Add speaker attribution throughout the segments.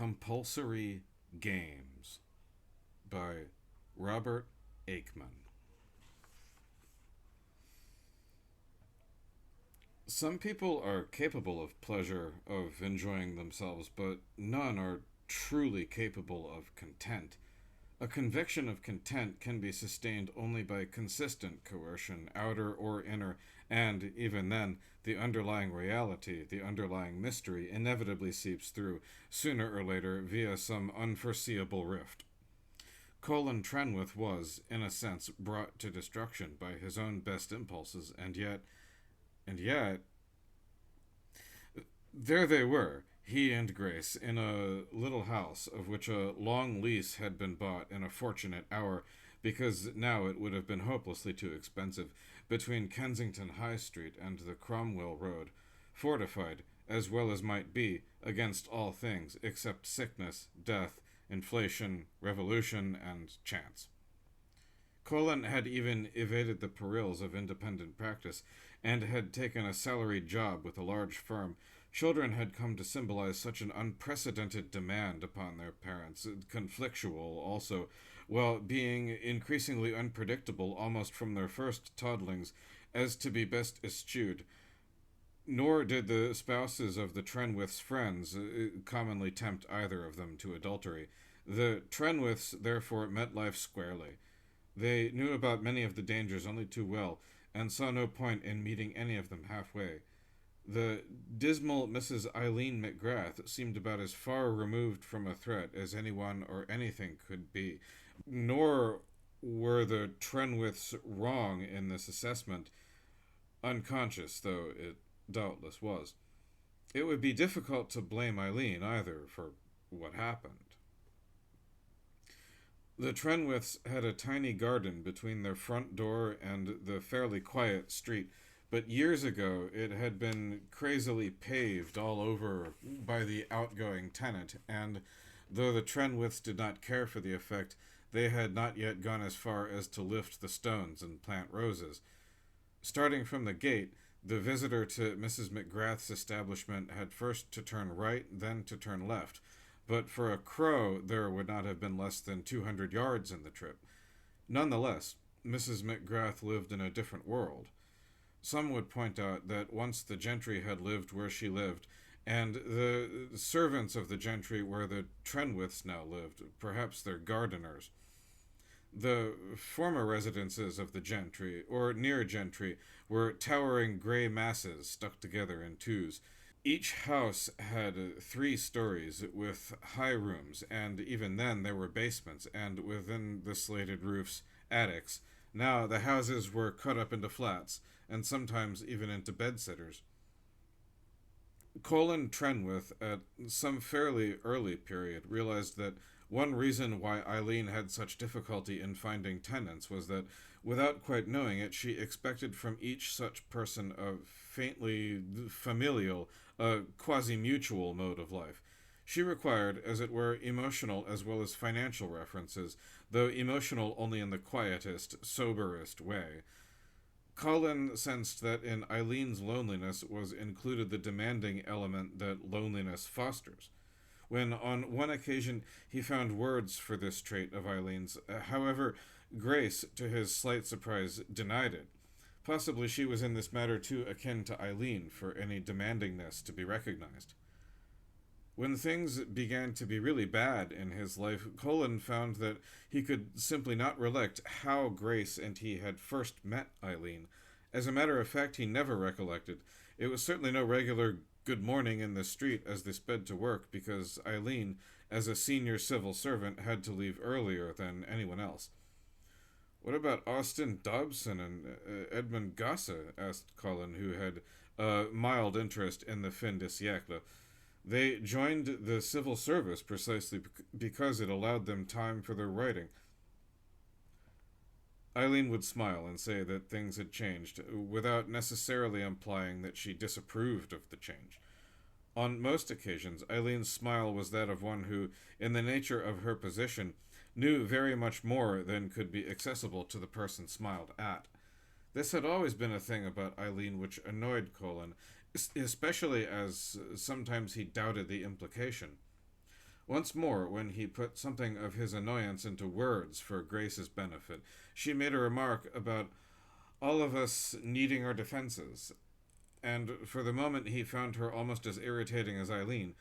Speaker 1: Compulsory Games by Robert Aickman. Some people are capable of pleasure, of enjoying themselves, but none are truly capable of content. A conviction of content can be sustained only by consistent coercion, outer or inner, and, even then, the underlying reality, the underlying mystery, inevitably seeps through, sooner or later, via some unforeseeable rift. Colin Trenwith was, in a sense, brought to destruction by his own best impulses, and yet, there they were, he and Grace, in a little house of which a long lease had been bought in a fortunate hour, because now it would have been hopelessly too expensive, between Kensington High Street and the Cromwell Road, fortified, as well as might be, against all things except sickness, death, inflation, revolution, and chance. Colin had even evaded the perils of independent practice, and had taken a salaried job with a large firm. Children had come to symbolize such an unprecedented demand upon their parents, conflictual also, while being increasingly unpredictable almost from their first toddlings, as to be best eschewed. Nor did the spouses of the Trenwiths' friends commonly tempt either of them to adultery. The Trenwiths therefore met life squarely. They knew about many of the dangers only too well, and saw no point in meeting any of them halfway. The dismal Mrs. Eileen McGrath seemed about as far removed from a threat as anyone or anything could be, nor were the Trenwiths wrong in this assessment, unconscious though it doubtless was. It would be difficult to blame Eileen either for what happened. The Trenwiths had a tiny garden between their front door and the fairly quiet street, but years ago it had been crazily paved all over by the outgoing tenant, and though the Trenwiths did not care for the effect, they had not yet gone as far as to lift the stones and plant roses. Starting from the gate, the visitor to Mrs. McGrath's establishment had first to turn right, then to turn left, but for a crow there would not have been less than 200 yards in the trip. Nonetheless, Mrs. McGrath lived in a different world. Some would point out that once the gentry had lived where she lived, and the servants of the gentry where the Trenwiths now lived, perhaps their gardeners. The former residences of the gentry, or near gentry, were towering grey masses stuck together in twos. Each house had 3 stories, with high rooms, and even then there were basements, and within the slated roofs, attics. Now the houses were cut up into flats, and sometimes even into bedsitters. Colin Trenwith, at some fairly early period, realized that one reason why Eileen had such difficulty in finding tenants was that, without quite knowing it, she expected from each such person a faintly familial, a quasi-mutual mode of life. She required, as it were, emotional as well as financial references, though emotional only in the quietest, soberest way. Colin sensed that in Eileen's loneliness was included the demanding element that loneliness fosters. When on one occasion he found words for this trait of Eileen's, however, Grace, to his slight surprise, denied it. Possibly she was in this matter too akin to Eileen for any demandingness to be recognized. When things began to be really bad in his life, Colin found that he could simply not recollect how Grace and he had first met Eileen. As a matter of fact, he never recollected. It was certainly no regular good morning in the street as they sped to work, because Eileen, as a senior civil servant, had to leave earlier than anyone else. "What about Austin Dobson and Edmund Gosse?" asked Colin, who had a mild interest in the fin de siècle. "They joined the civil service precisely because it allowed them time for their writing." Eileen would smile and say that things had changed, without necessarily implying that she disapproved of the change. On most occasions, Eileen's smile was that of one who, in the nature of her position, knew very much more than could be accessible to the person smiled at. This had always been a thing about Eileen which annoyed Colin, especially as sometimes he doubted the implication. Once more, when he put something of his annoyance into words for Grace's benefit, she made a remark about all of us needing our defenses, and for the moment he found her almost as irritating as Aileen.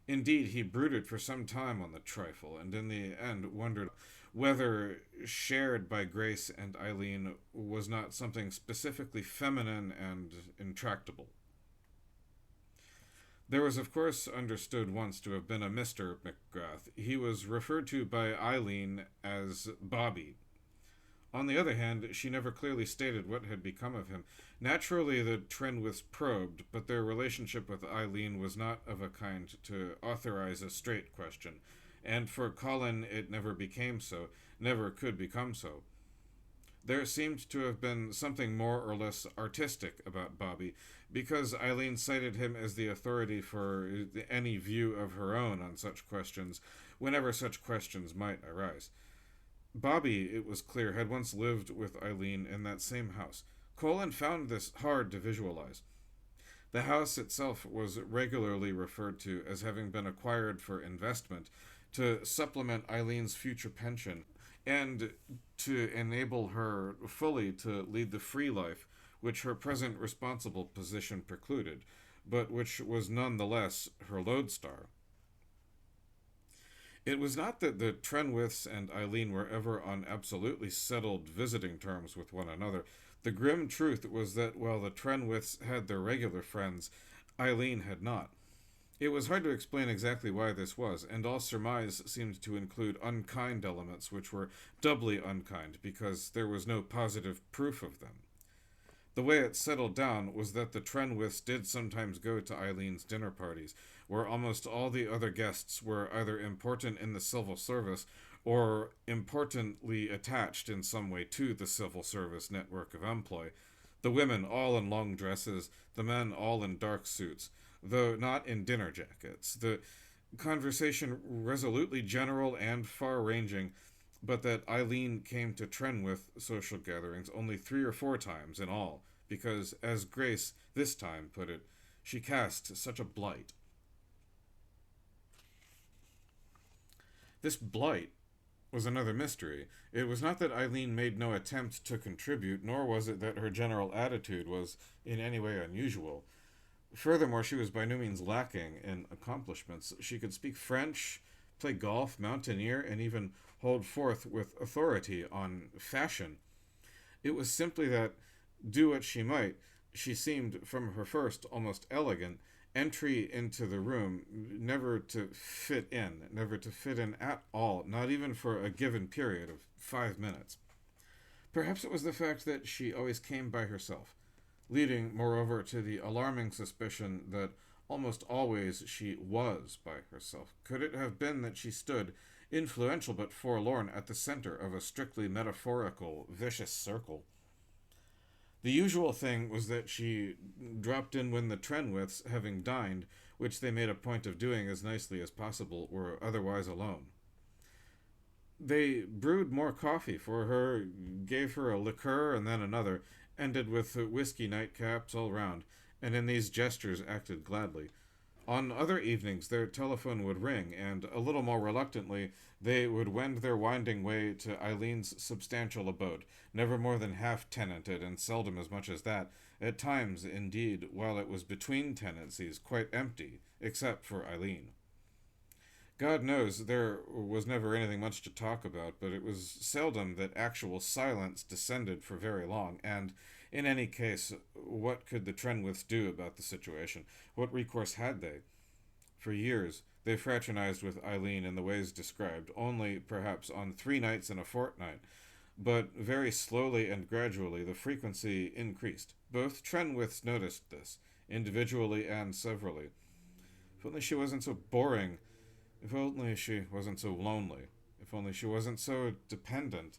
Speaker 1: Indeed, he brooded for some time on the trifle, and in the end wondered whether, shared by Grace and Aileen, was not something specifically feminine and intractable. There was, of course, understood once to have been a Mr. McGrath. He was referred to by Eileen as Bobby. On the other hand, she never clearly stated what had become of him. Naturally, the Trenwiths probed, but their relationship with Eileen was not of a kind to authorize a straight question, and for Colin it never became so, never could become so. There seemed to have been something more or less artistic about Bobby, because Eileen cited him as the authority for any view of her own on such questions, whenever such questions might arise. Bobby, it was clear, had once lived with Eileen in that same house. Colin found this hard to visualize. The house itself was regularly referred to as having been acquired for investment to supplement Eileen's future pension and to enable her fully to lead the free life which her present responsible position precluded, but which was none the less her lodestar. It was not that the Trenwiths and Eileen were ever on absolutely settled visiting terms with one another. The grim truth was that while the Trenwiths had their regular friends, Eileen had not. It was hard to explain exactly why this was, and all surmise seemed to include unkind elements which were doubly unkind because there was no positive proof of them. The way it settled down was that the Trenwiths did sometimes go to Eileen's dinner parties, where almost all the other guests were either important in the civil service or importantly attached in some way to the civil service network of employ. The women all in long dresses, the men all in dark suits, though not in dinner jackets. The conversation resolutely general and far ranging, but that Eileen came to Trenwith social gatherings only 3 or 4 times in all, because, as Grace this time put it, she cast such a blight. This blight was another mystery. It was not that Eileen made no attempt to contribute, nor was it that her general attitude was in any way unusual. Furthermore, she was by no means lacking in accomplishments. She could speak French, play golf, mountaineer, and even hold forth with authority on fashion. It was simply that, do what she might, she seemed, from her first almost elegant entry into the room, never to fit in at all, not even for a given period of 5 minutes. Perhaps it was the fact that she always came by herself, leading, moreover, to the alarming suspicion that almost always she was by herself. Could it have been that she stood, influential but forlorn, at the center of a strictly metaphorical, vicious circle? The usual thing was that she dropped in when the Trenwiths, having dined, which they made a point of doing as nicely as possible, were otherwise alone. They brewed more coffee for her, gave her a liqueur and then another, ended with whiskey nightcaps all round, and in these gestures acted gladly. On other evenings their telephone would ring, and, a little more reluctantly, they would wend their winding way to Eileen's substantial abode, never more than half tenanted, and seldom as much as that, at times, indeed, while it was between tenancies, quite empty, except for Eileen. God knows there was never anything much to talk about, but it was seldom that actual silence descended for very long, and, in any case, what could the Trenwiths do about the situation? What recourse had they? For years, they fraternized with Eileen in the ways described, only, perhaps, on 3 nights in a fortnight, but very slowly and gradually the frequency increased. Both Trenwiths noticed this, individually and severally. If only she wasn't so boring. If only she wasn't so lonely. If only she wasn't so dependent.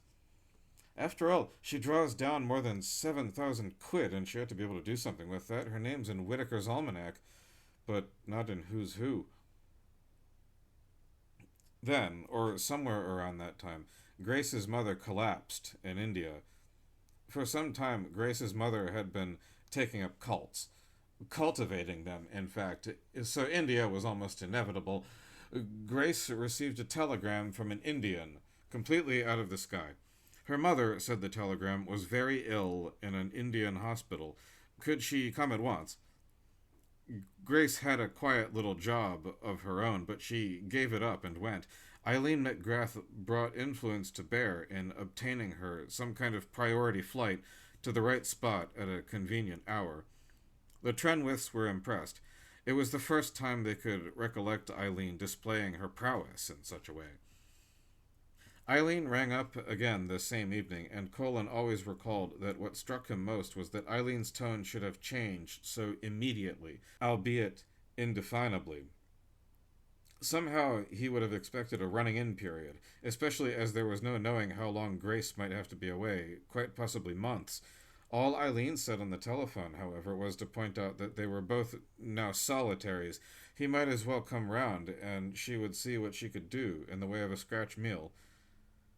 Speaker 1: After all, she draws down more than 7,000 quid, and she ought to be able to do something with that. Her name's in Whitaker's Almanac, but not in Who's Who. Then, or somewhere around that time, Grace's mother collapsed in India. For some time, Grace's mother had been taking up cults, cultivating them, in fact, so India was almost inevitable. Grace received a telegram from an Indian, completely out of the sky. Her mother said the telegram was very ill in an Indian hospital. Could she come at once? Grace had a quiet little job of her own, but she gave it up and went. Eileen McGrath brought influence to bear in obtaining her some kind of priority flight to the right spot at a convenient hour. The Trenwiths were impressed. It was the first time they could recollect Eileen displaying her prowess in such a way. Eileen rang up again the same evening, and Colin always recalled that what struck him most was that Eileen's tone should have changed so immediately, albeit indefinably. Somehow he would have expected a running in period, especially as there was no knowing how long Grace might have to be away, quite possibly months. All Eileen said on the telephone, however, was to point out that they were both now solitaries. He might as well come round, and she would see what she could do in the way of a scratch meal.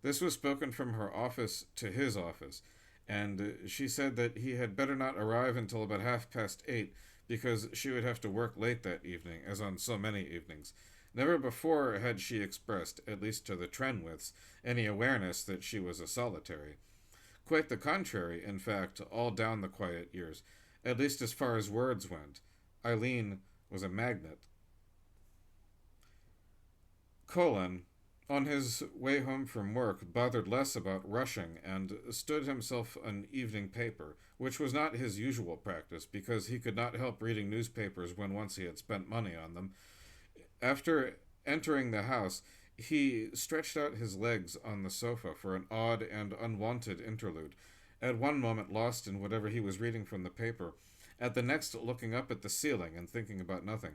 Speaker 1: This was spoken from her office to his office, and she said that he had better not arrive until about 8:30, because she would have to work late that evening, as on so many evenings. Never before had she expressed, at least to the Trenwiths, any awareness that she was a solitary. Quite the contrary, in fact, all down the quiet years, at least as far as words went. Eileen was a magnet. Colin, on his way home from work, bothered less about rushing and stood himself an evening paper, which was not his usual practice, because he could not help reading newspapers when once he had spent money on them. After entering the house, he stretched out his legs on the sofa for an odd and unwanted interlude, at one moment lost in whatever he was reading from the paper, at the next looking up at the ceiling and thinking about nothing.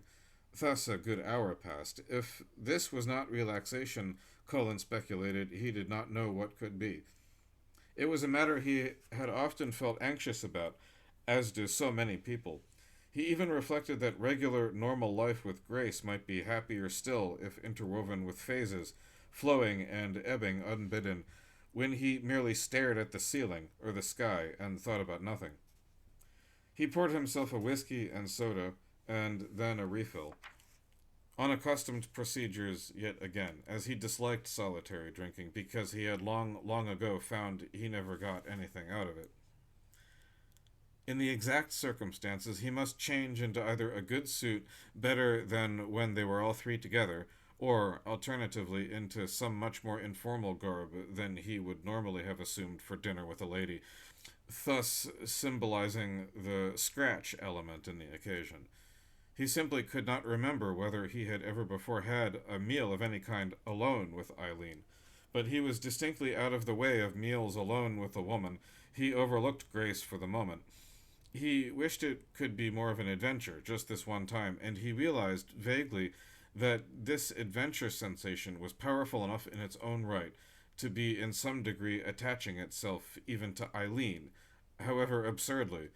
Speaker 1: Thus a good hour passed. If this was not relaxation, Colin speculated, he did not know what could be. It was a matter he had often felt anxious about, as do so many people. He even reflected that regular, normal life with Grace might be happier still if interwoven with phases, flowing and ebbing unbidden, when he merely stared at the ceiling or the sky and thought about nothing. He poured himself a whiskey and soda, and then a refill. Unaccustomed procedures yet again, as he disliked solitary drinking because he had long ago found he never got anything out of it. In the exact circumstances, he must change into either a good suit better than when they were all three together, or, alternatively, into some much more informal garb than he would normally have assumed for dinner with a lady, thus symbolizing the scratch element in the occasion. He simply could not remember whether he had ever before had a meal of any kind alone with Eileen, but he was distinctly out of the way of meals alone with a woman. He overlooked Grace for the moment. He wished it could be more of an adventure, just this one time, and he realized vaguely that this adventure sensation was powerful enough in its own right to be in some degree attaching itself even to Eileen, however absurdly.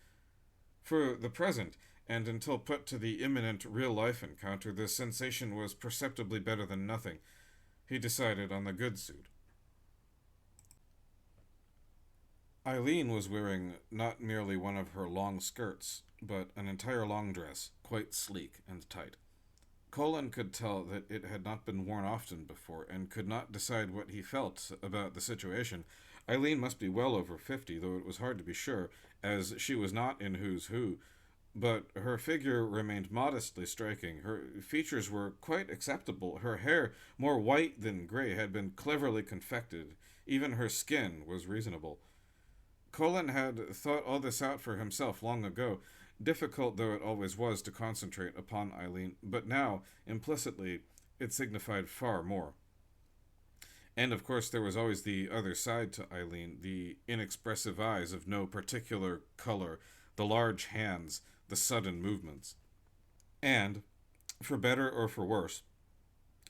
Speaker 1: For the present, and until put to the imminent real-life encounter, the sensation was perceptibly better than nothing. He decided on the good suit. Eileen was wearing not merely one of her long skirts, but an entire long dress, quite sleek and tight. Colin could tell that it had not been worn often before, and could not decide what he felt about the situation. Eileen must be well over 50, though it was hard to be sure, as she was not in Who's Who, but her figure remained modestly striking. Her features were quite acceptable. Her hair, more white than gray, had been cleverly confected. Even her skin was reasonable. Colin had thought all this out for himself long ago, difficult though it always was to concentrate upon Eileen, but now, implicitly, it signified far more. And of course there was always the other side to Eileen, the inexpressive eyes of no particular color, the large hands, the sudden movements. And, for better or for worse,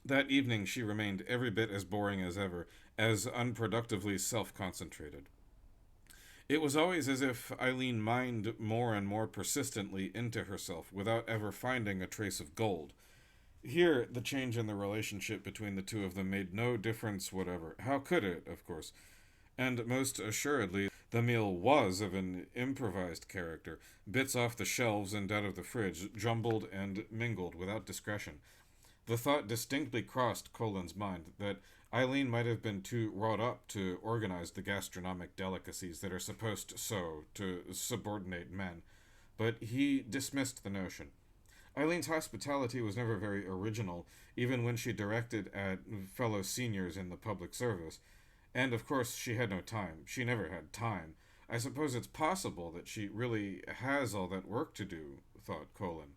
Speaker 1: that evening she remained every bit as boring as ever, as unproductively self-concentrated. It was always as if Eileen mined more and more persistently into herself without ever finding a trace of gold. Here, the change in the relationship between the two of them made no difference whatever. How could it, of course? And most assuredly, the meal was of an improvised character, bits off the shelves and out of the fridge, jumbled and mingled without discretion. The thought distinctly crossed Colin's mind that Eileen might have been too wrought up to organize the gastronomic delicacies that are supposed so to subordinate men, but he dismissed the notion. Eileen's hospitality was never very original, even when she directed at fellow seniors in the public service. And of course, she had no time. She never had time. I suppose it's possible that she really has all that work to do, thought Colin.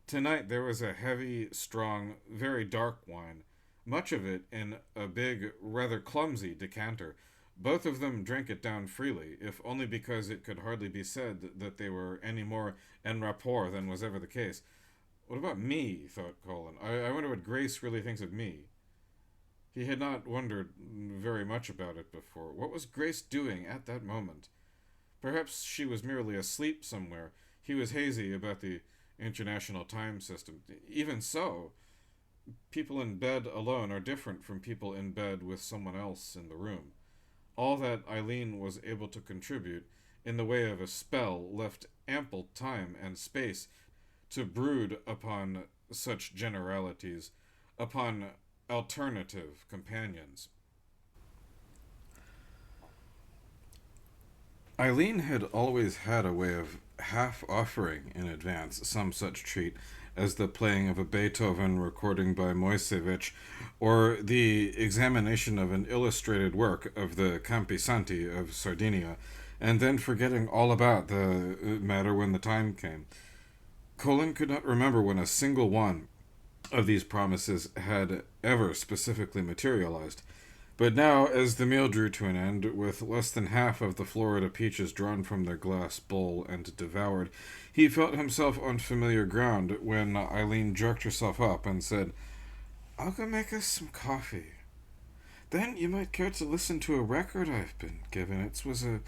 Speaker 1: Tonight there was a heavy, strong, very dark wine, much of it in a big, rather clumsy decanter. Both of them drank it down freely, if only because it could hardly be said that they were any more en rapport than was ever the case. What about me? Thought Colin. I wonder what Grace really thinks of me. He had not wondered very much about it before. What was Grace doing at that moment? Perhaps she was merely asleep somewhere. He was hazy about the international time system. Even so, people in bed alone are different from people in bed with someone else in the room. All that Eileen was able to contribute in the way of a spell left ample time and space to brood upon such generalities, upon alternative companions. Eileen had always had a way of half offering in advance some such treat as the playing of a Beethoven recording by Moisevich, or the examination of an illustrated work of the Campisanti of Sardinia, and then forgetting all about the matter when the time came. Colin could not remember when a single one of these promises had ever specifically materialized. But now, as the meal drew to an end, with less than half of the Florida peaches drawn from their glass bowl and devoured, he felt himself on familiar ground when Eileen jerked herself up and said, "I'll go make us some coffee. Then you might care to listen to a record I've been given. It was a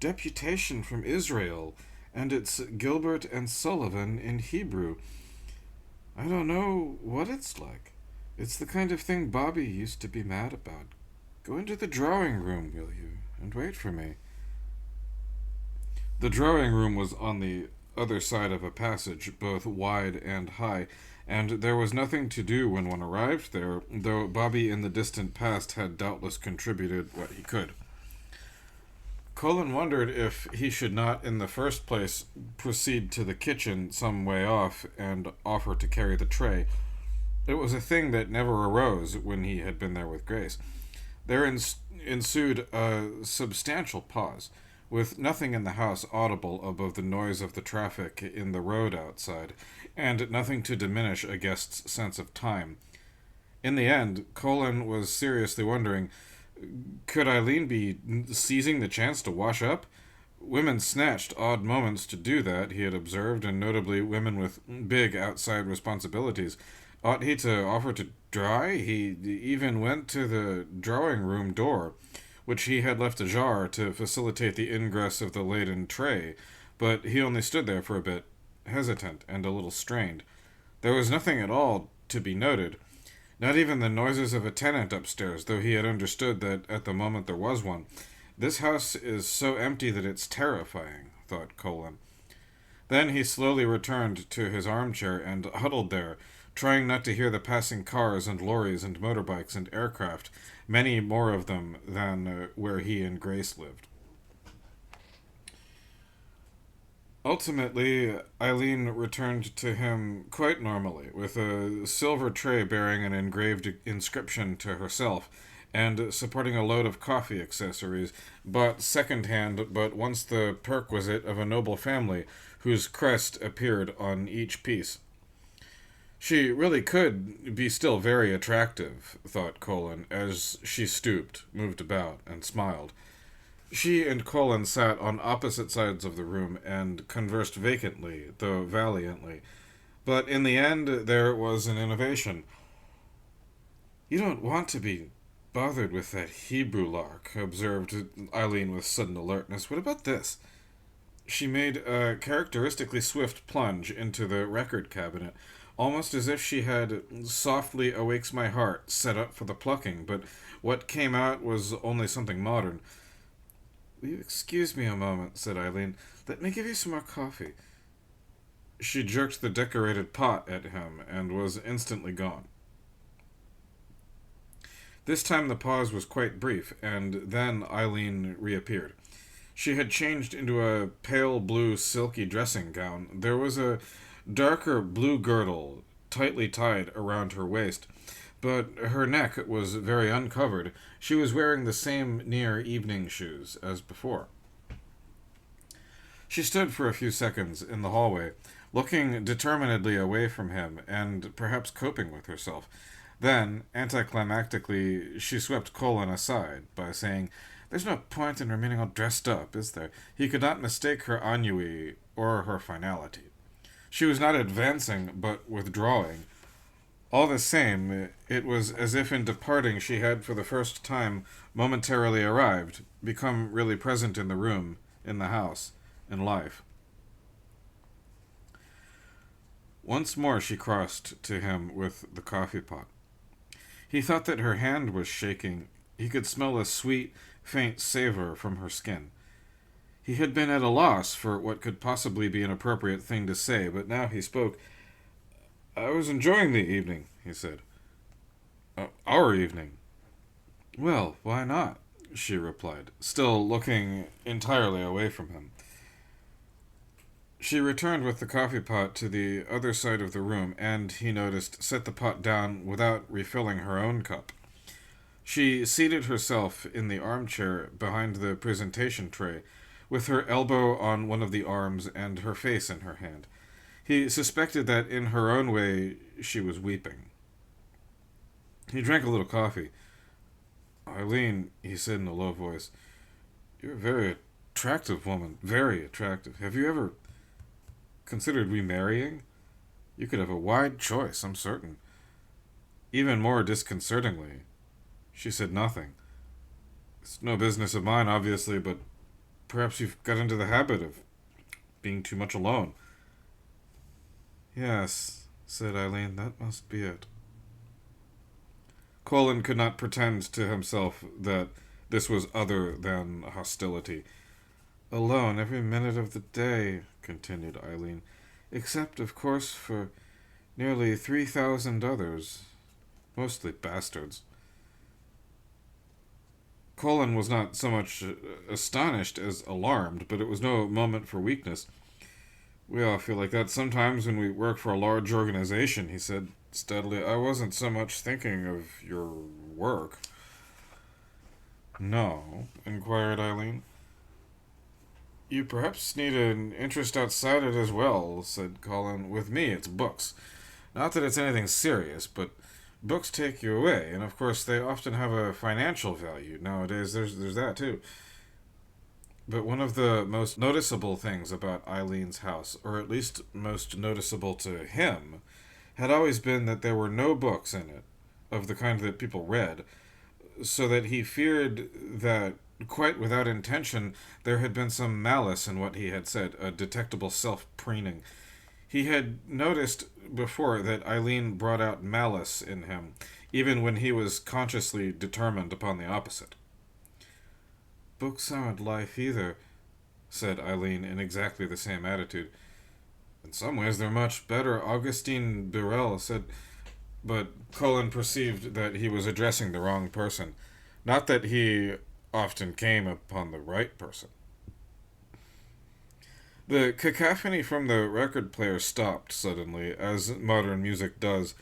Speaker 1: deputation from Israel, and it's Gilbert and Sullivan in Hebrew. I don't know what it's like. It's the kind of thing Bobby used to be mad about. Go into the drawing room, will you, and wait for me." The drawing room was on the other side of a passage, both wide and high, and there was nothing to do when one arrived there, though Bobby in the distant past had doubtless contributed what he could. Colin wondered if he should not, in the first place, proceed to the kitchen some way off and offer to carry the tray. It was a thing that never arose when he had been there with Grace. There ensued a substantial pause, with nothing in the house audible above the noise of the traffic in the road outside, and nothing to diminish a guest's sense of time. In the end, Colin was seriously wondering, could Eileen be seizing the chance to wash up? Women snatched odd moments to do that, he had observed, and notably women with big outside responsibilities. Ought he to offer to dry? He even went to the drawing room door, which he had left ajar to facilitate the ingress of the laden tray, but he only stood there for a bit, hesitant and a little strained. There was nothing at all to be noted, not even the noises of a tenant upstairs, though he had understood that at the moment there was one. This house is so empty that it's terrifying, thought Colin. Then he slowly returned to his armchair and huddled there, trying not to hear the passing cars and lorries and motorbikes and aircraft, many more of them than where he and Grace lived. Ultimately, Eileen returned to him quite normally, with a silver tray bearing an engraved inscription to herself, and supporting a load of coffee accessories, bought second-hand, but once the perquisite of a noble family, whose crest appeared on each piece. She really could be still very attractive, thought Colin, as she stooped, moved about, and smiled. She and Colin sat on opposite sides of the room and conversed vacantly, though valiantly. But in the end there was an innovation. "You don't want to be bothered with that Hebrew lark," observed Eileen with sudden alertness. "What about this?" She made a characteristically swift plunge into the record cabinet, almost as if she had Softly Awakes My Heart set up for the plucking, but what came out was only something modern. "Will you excuse me a moment?" said Eileen. "Let me give you some more coffee." She jerked the decorated pot at him and was instantly gone. This time the pause was quite brief, and then Eileen reappeared. She had changed into a pale blue silky dressing gown. There was a darker blue girdle tightly tied around her waist, but her neck was very uncovered. She was wearing the same near evening shoes as before. She stood for a few seconds in the hallway, looking determinedly away from him and perhaps coping with herself. Then, anticlimactically, she swept Colin aside by saying, "There's no point in remaining all dressed up, is there?" He could not mistake her ennui or her finality. She was not advancing, but withdrawing. All the same, it was as if in departing she had for the first time momentarily arrived, become really present in the room, in the house, in life. Once more she crossed to him with the coffee pot. He thought that her hand was shaking. He could smell a sweet, faint savor from her skin. He had been at a loss for what could possibly be an appropriate thing to say, but now he spoke. "I was enjoying the evening," he said. "Our evening." "Well, why not?" she replied, still looking entirely away from him. She returned with the coffee pot to the other side of the room, and, he noticed, set the pot down without refilling her own cup. She seated herself in the armchair behind the presentation tray, with her elbow on one of the arms and her face in her hand. He suspected that in her own way she was weeping. He drank a little coffee. "Eileen," he said in a low voice, "you're a very attractive woman. Very attractive. Have you ever considered remarrying? You could have a wide choice, I'm certain." Even more disconcertingly, she said nothing. "It's no business of mine, obviously, but perhaps you've got into the habit of being too much alone." "Yes," said Eileen, "that must be it." Colin could not pretend to himself that this was other than hostility. "Alone every minute of the day," continued Eileen, "except, of course, for nearly 3,000 others, mostly bastards." Colin was not so much astonished as alarmed, but it was no moment for weakness. "We all feel like that sometimes when we work for a large organization," he said steadily. "I wasn't so much thinking of your work." "No?" inquired Eileen. "You perhaps need an interest outside it as well," said Colin. "With me, it's books. Not that it's anything serious, but books take you away, and of course they often have a financial value. Nowadays, there's that too." But one of the most noticeable things about Eileen's house, or at least most noticeable to him, had always been that there were no books in it, of the kind that people read, so that he feared that, quite without intention, there had been some malice in what he had said, a detectable self-preening. He had noticed before that Eileen brought out malice in him, even when he was consciously determined upon the opposite. "Books aren't life either," said Eileen in exactly the same attitude. "In some ways they're much better," Augustine Birrell said, but Colin perceived that he was addressing the wrong person. Not that he often came upon the right person. The cacophony from the record player stopped suddenly, as modern music does,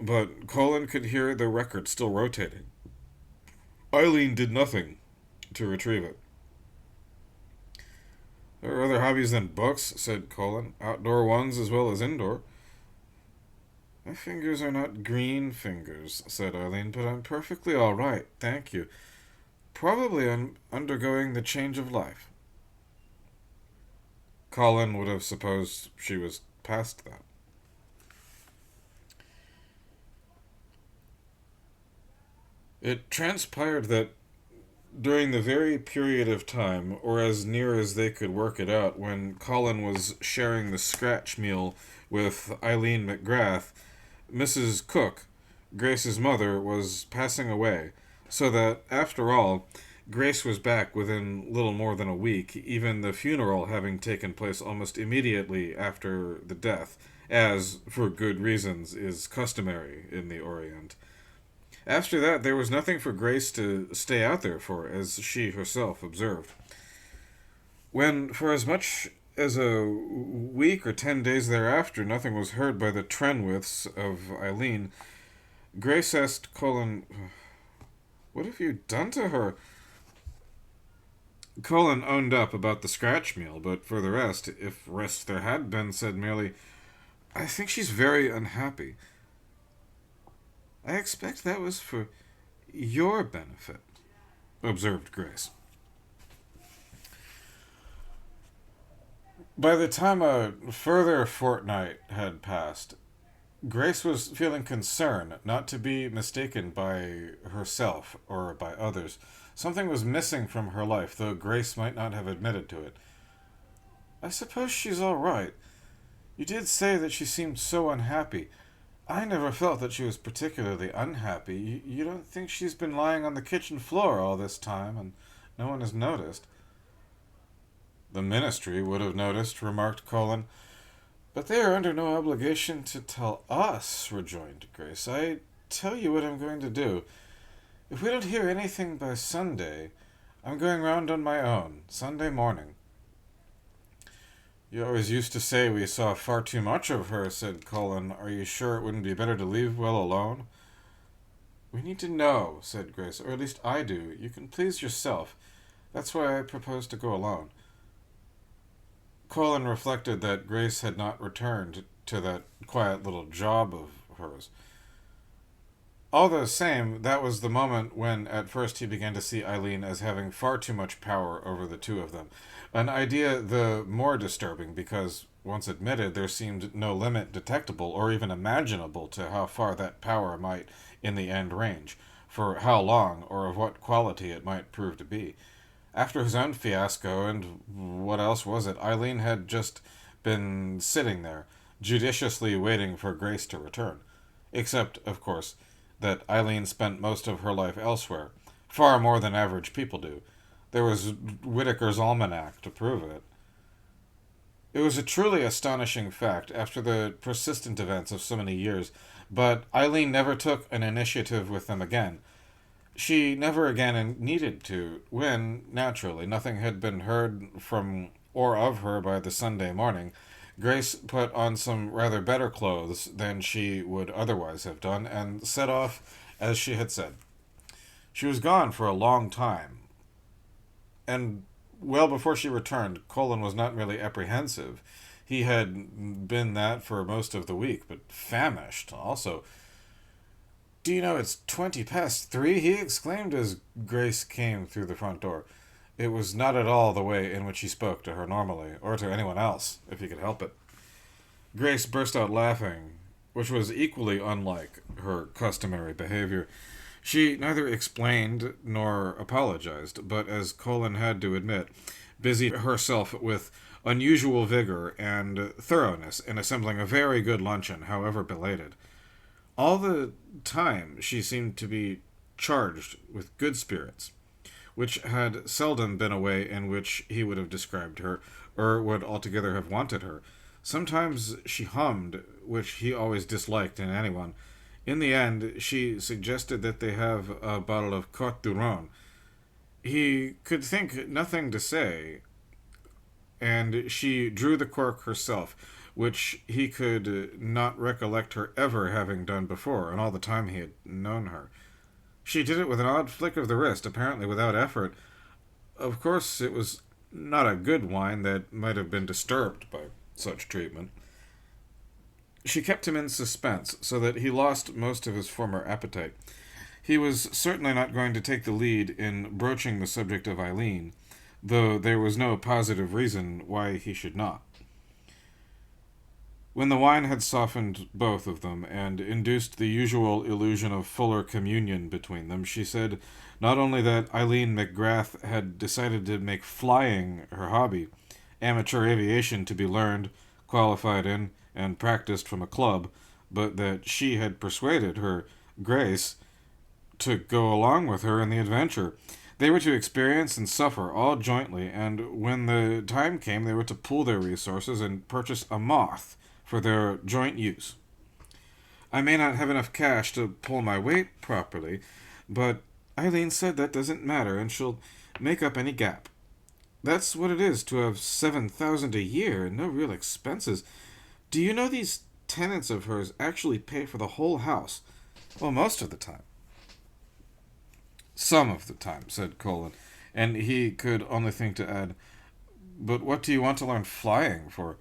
Speaker 1: but Colin could hear the record still rotating. Eileen did nothing to retrieve it. "There are other hobbies than books," said Colin. "Outdoor ones as well as indoor." "My fingers are not green fingers," said Eileen, "but I'm perfectly all right, thank you. Probably I'm undergoing the change of life." Colin would have supposed she was past that. It transpired that during the very period of time, or as near as they could work it out, when Colin was sharing the scratch meal with Eileen McGrath, Mrs. Cook, Grace's mother, was passing away, so that, after all, Grace was back within little more than a week, even the funeral having taken place almost immediately after the death, as, for good reasons, is customary in the Orient. After that, there was nothing for Grace to stay out there for, as she herself observed. When, for as much as a week or 10 days thereafter, nothing was heard by the Trenwiths of Aileen, Grace asked Colin, "What have you done to her?" Colin owned up about the scratch meal, but for the rest, if rest there had been, said merely, "I think she's very unhappy." "I expect that was for your benefit," observed Grace. By the time a further fortnight had passed, Grace was feeling concern not to be mistaken by herself or by others. Something was missing from her life, though Grace might not have admitted to it. "I suppose she's all right. You did say that she seemed so unhappy. I never felt that she was particularly unhappy. You don't think she's been lying on the kitchen floor all this time, and no one has noticed?" "The ministry would have noticed," remarked Colin. "But they are under no obligation to tell us," rejoined Grace. "I tell you what I'm going to do. If we don't hear anything by Sunday, I'm going round on my own, Sunday morning." "You always used to say we saw far too much of her," said Colin. "Are you sure it wouldn't be better to leave well alone?" "We need to know," said Grace, "or at least I do. You can please yourself. That's why I propose to go alone." Colin reflected that Grace had not returned to that quiet little job of hers. All the same, that was the moment when at first he began to see Aileen as having far too much power over the two of them. An idea the more disturbing because, once admitted, there seemed no limit detectable or even imaginable to how far that power might in the end range, for how long or of what quality it might prove to be. After his own fiasco, and what else was it, Aileen had just been sitting there, judiciously waiting for Grace to return. Except, of course, that Aileen spent most of her life elsewhere, far more than average people do. There was Whitaker's Almanac to prove it. It was a truly astonishing fact after the persistent events of so many years, but Aileen never took an initiative with them again. She never again needed to, when, naturally, nothing had been heard from or of her by the Sunday morning. Grace put on some rather better clothes than she would otherwise have done, and set off as she had said. She was gone for a long time, and well before she returned, Colin was not merely apprehensive. He had been that for most of the week, but famished also. "Do you know it's 3:20?" he exclaimed as Grace came through the front door. It was not at all the way in which he spoke to her normally, or to anyone else, if he could help it. Grace burst out laughing, which was equally unlike her customary behavior. She neither explained nor apologized, but, as Colin had to admit, busied herself with unusual vigor and thoroughness in assembling a very good luncheon, however belated. All the time she seemed to be charged with good spirits, which had seldom been a way in which he would have described her, or would altogether have wanted her. Sometimes she hummed, which he always disliked in anyone. In the end, she suggested that they have a bottle of Côte du Rhône. He could think nothing to say, and she drew the cork herself, which he could not recollect her ever having done before in all the time he had known her. She did it with an odd flick of the wrist, apparently without effort. Of course, it was not a good wine that might have been disturbed by such treatment. She kept him in suspense, so that he lost most of his former appetite. He was certainly not going to take the lead in broaching the subject of Aileen, though there was no positive reason why he should not. When the wine had softened both of them, and induced the usual illusion of fuller communion between them, she said not only that Aileen McGrath had decided to make flying her hobby, amateur aviation to be learned, qualified in, and practiced from a club, but that she had persuaded her Grace to go along with her in the adventure. They were to experience and suffer all jointly, and when the time came, they were to pool their resources and purchase a moth for their joint use. I may not have enough cash to pull my weight properly, but Eileen said that doesn't matter, and she'll make up any gap. That's what it is to have 7,000 a year and no real expenses. Do you know these tenants of hers actually pay for the whole house? Well, most of the time. Some of the time, said Colin, and he could only think to add, but what do you want to learn flying for?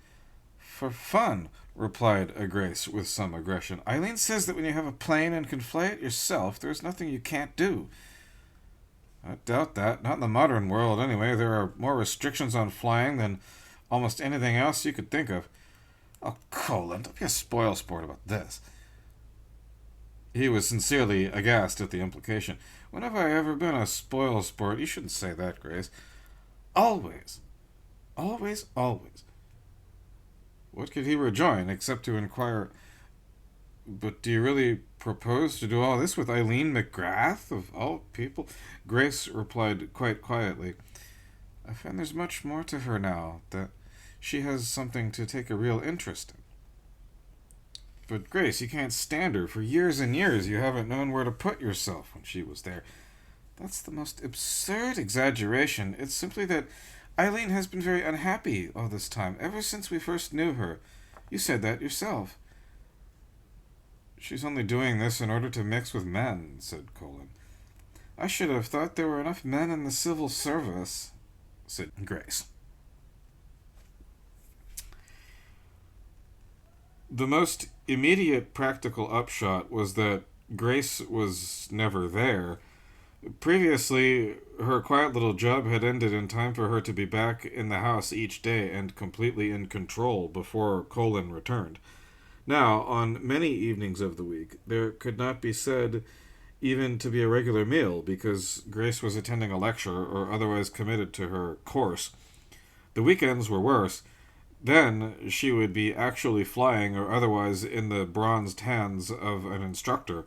Speaker 1: For fun, replied Grace with some aggression. Eileen says that when you have a plane and can fly it yourself, there's nothing you can't do. I doubt that. Not in the modern world, anyway. There are more restrictions on flying than almost anything else you could think of. Oh, Colin, don't be a spoilsport about this. He was sincerely aghast at the implication. When have I ever been a spoilsport? You shouldn't say that, Grace. Always. Always, always. What could he rejoin, except to inquire, but do you really propose to do all this with Eileen McGrath, of all people? Grace replied quite quietly, I find there's much more to her now, that she has something to take a real interest in. But, Grace, you can't stand her. For years and years you haven't known where to put yourself when she was there. That's the most absurd exaggeration. It's simply that Eileen has been very unhappy all this time, ever since we first knew her. You said that yourself. She's only doing this in order to mix with men, said Colin. I should have thought there were enough men in the civil service, said Grace. The most immediate practical upshot was that Grace was never there. Previously, her quiet little job had ended in time for her to be back in the house each day and completely in control before Colin returned. Now, on many evenings of the week, there could not be said even to be a regular meal because Grace was attending a lecture or otherwise committed to her course. The weekends were worse. Then she would be actually flying or otherwise in the bronzed hands of an instructor.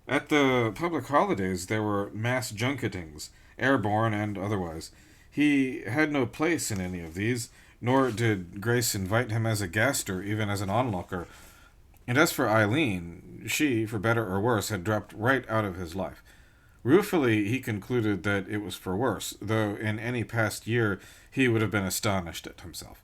Speaker 1: At the public holidays there were mass junketings, airborne and otherwise. He had no place in any of these, nor did Grace invite him as a guest or even as an onlooker. And as for Eileen, she, for better or worse, had dropped right out of his life. Ruefully he concluded that it was for worse, though in any past year he would have been astonished at himself.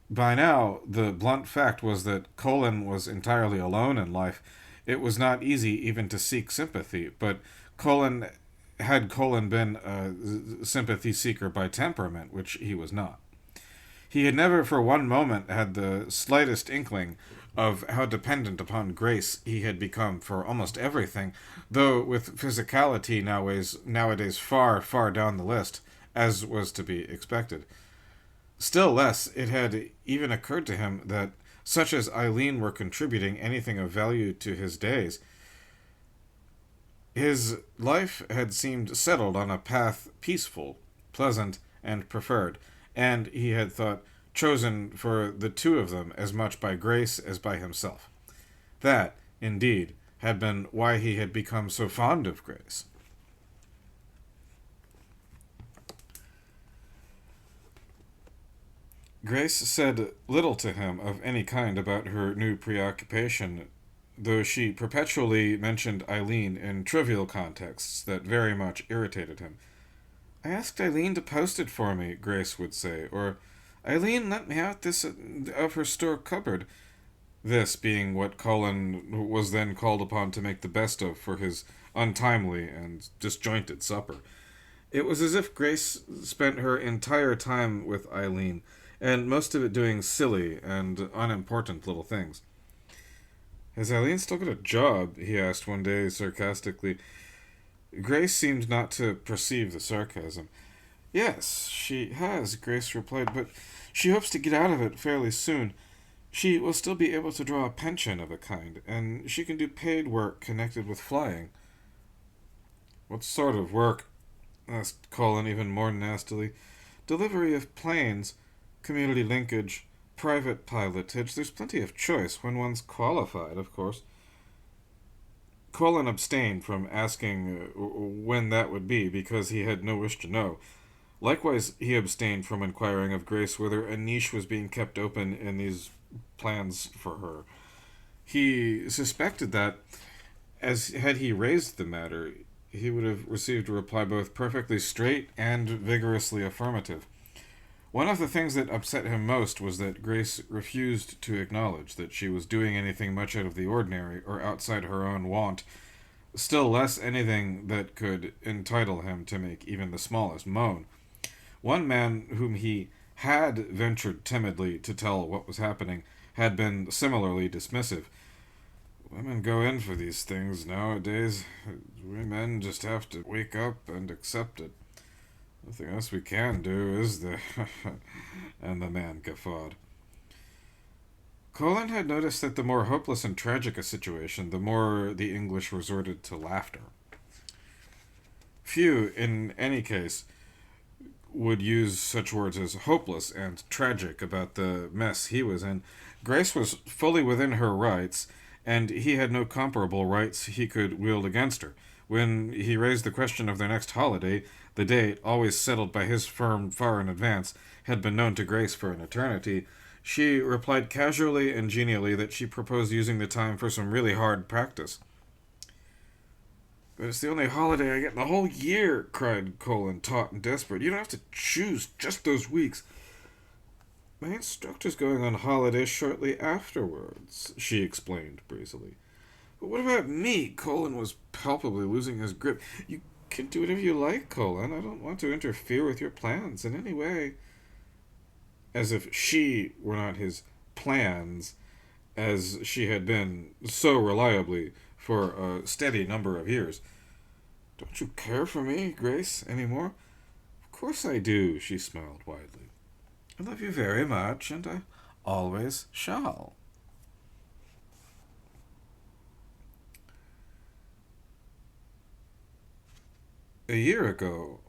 Speaker 1: By now, the blunt fact was that Colin was entirely alone in life. It was not easy even to seek sympathy, but Colin been a sympathy seeker by temperament, which he was not. He had never for one moment had the slightest inkling of how dependent upon Grace he had become for almost everything, though with physicality nowadays far, far down the list, as was to be expected. Still less it had even occurred to him that such as Eileen were contributing anything of value to his days. His life had seemed settled on a path peaceful, pleasant, and preferred, and he had thought chosen for the two of them as much by Grace as by himself. That, indeed, had been why he had become so fond of Grace. Grace said little to him of any kind about her new preoccupation, though she perpetually mentioned Eileen in trivial contexts that very much irritated him. I asked Eileen to post it for me, Grace would say, or Eileen lent me out this of her store cupboard, this being what Colin was then called upon to make the best of for his untimely and disjointed supper. It was as if Grace spent her entire time with Eileen, and most of it doing silly and unimportant little things. Has Eileen still got a job? He asked one day sarcastically. Grace seemed not to perceive the sarcasm. Yes, she has, Grace replied, but she hopes to get out of it fairly soon. She will still be able to draw a pension of a kind, and she can do paid work connected with flying. What sort of work? Asked Colin even more nastily. Delivery of planes, community linkage, private pilotage. There's plenty of choice when one's qualified, of course. Colin abstained from asking when that would be because he had no wish to know. Likewise, he abstained from inquiring of Grace whether a niche was being kept open in these plans for her. He suspected that, as had he raised the matter, he would have received a reply both perfectly straight and vigorously affirmative. One of the things that upset him most was that Grace refused to acknowledge that she was doing anything much out of the ordinary or outside her own wont, still less anything that could entitle him to make even the smallest moan. One man whom he had ventured timidly to tell what was happening had been similarly dismissive. Women go in for these things nowadays. We men just have to wake up and accept it. Nothing else we can do, is there? And the man guffawed. Colin had noticed that the more hopeless and tragic a situation, the more the English resorted to laughter. Few, in any case, would use such words as hopeless and tragic about the mess he was in. Grace was fully within her rights, and he had no comparable rights he could wield against her. When he raised the question of their next holiday, the date, always settled by his firm far in advance, had been known to Grace for an eternity. She replied casually and genially that she proposed using the time for some really hard practice. "But it's the only holiday I get in the whole year," cried Colin, taut and desperate. "You don't have to choose just those weeks." "My instructor's going on holiday shortly afterwards," she explained breezily. "But what about me?" Colin was palpably losing his grip. "You can do whatever you like, Colin. I don't want to interfere with your plans in any way." As if she were not his plans, as she had been so reliably for a steady number of years. "Don't you care for me, Grace, any more?" "Of course I do," she smiled widely. "I love you very much, and I always shall." A year ago,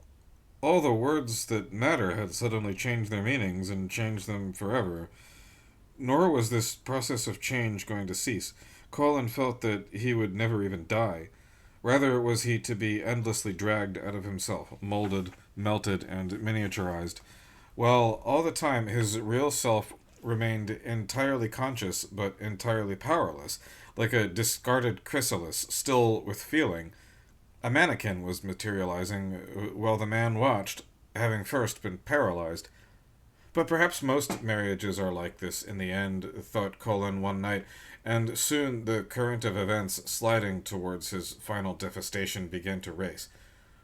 Speaker 1: all the words that matter had suddenly changed their meanings and changed them forever. Nor was this process of change going to cease. Colin felt that he would never even die. Rather was he to be endlessly dragged out of himself, molded, melted, and miniaturized, while all the time his real self remained entirely conscious but entirely powerless, like a discarded chrysalis, still with feeling. A mannequin was materializing while the man watched, having first been paralyzed. But perhaps most marriages are like this in the end, thought Colin one night, and soon the current of events sliding towards his final devastation began to race.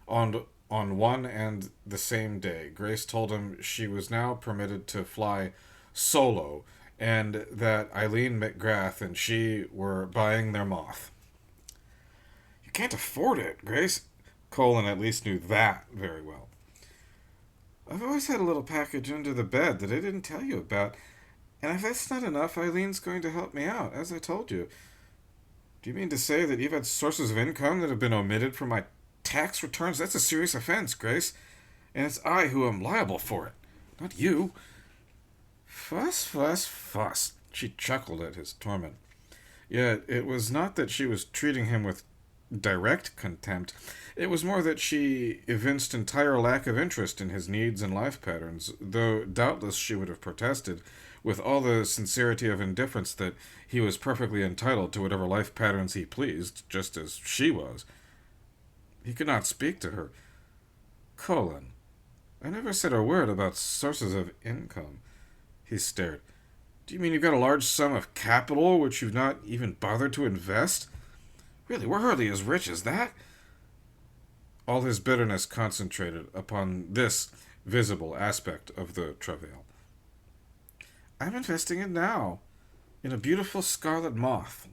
Speaker 1: On one and the same day, Grace told him she was now permitted to fly solo, and that Aileen McGrath and she were buying their moth. "You can't afford it, Grace." Colin at least knew that very well. "I've always had a little package under the bed that I didn't tell you about, and if that's not enough, Eileen's going to help me out, as I told you." "Do you mean to say that you've had sources of income that have been omitted from my tax returns? That's a serious offense, Grace, and it's I who am liable for it, not you." "Fuss, fuss, fuss," she chuckled at his torment. Yet it was not that she was treating him with direct contempt. It was more that she evinced entire lack of interest in his needs and life patterns, though doubtless she would have protested, with all the sincerity of indifference, that he was perfectly entitled to whatever life patterns he pleased, just as she was. He could not speak to her. "Colin, I never said a word about sources of income." He stared. "Do you mean you've got a large sum of capital which you've not even bothered to invest? Really, we're hardly as rich as that." All his bitterness concentrated upon this visible aspect of the travail. "I'm investing it now, in a beautiful scarlet moth."